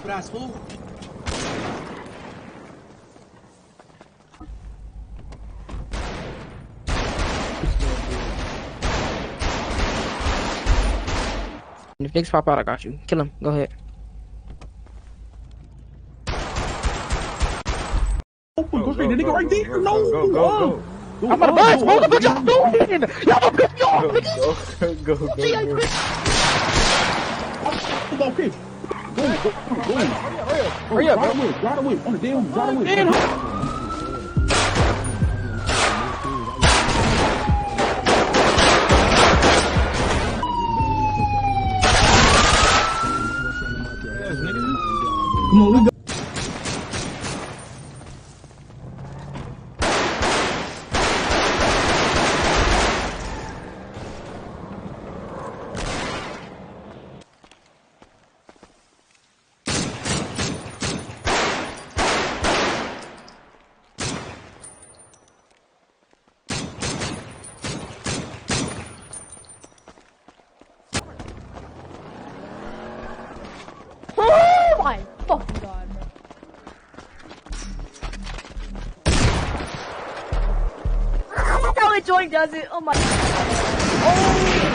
stupid ass fool. If niggas pop out, I got you. Kill him. Go ahead. Open, go straight. The nigga right there. No, go. I'm about to bust. What y'all doing? Y'all piss me off, nigga. Go. Come on, pitch. Go. Hurry up, bro. Right away. On the damn, right away. Damn. Come on, we go. Oh my fucking god, bro. That's how it joint does it. Oh my. Oh.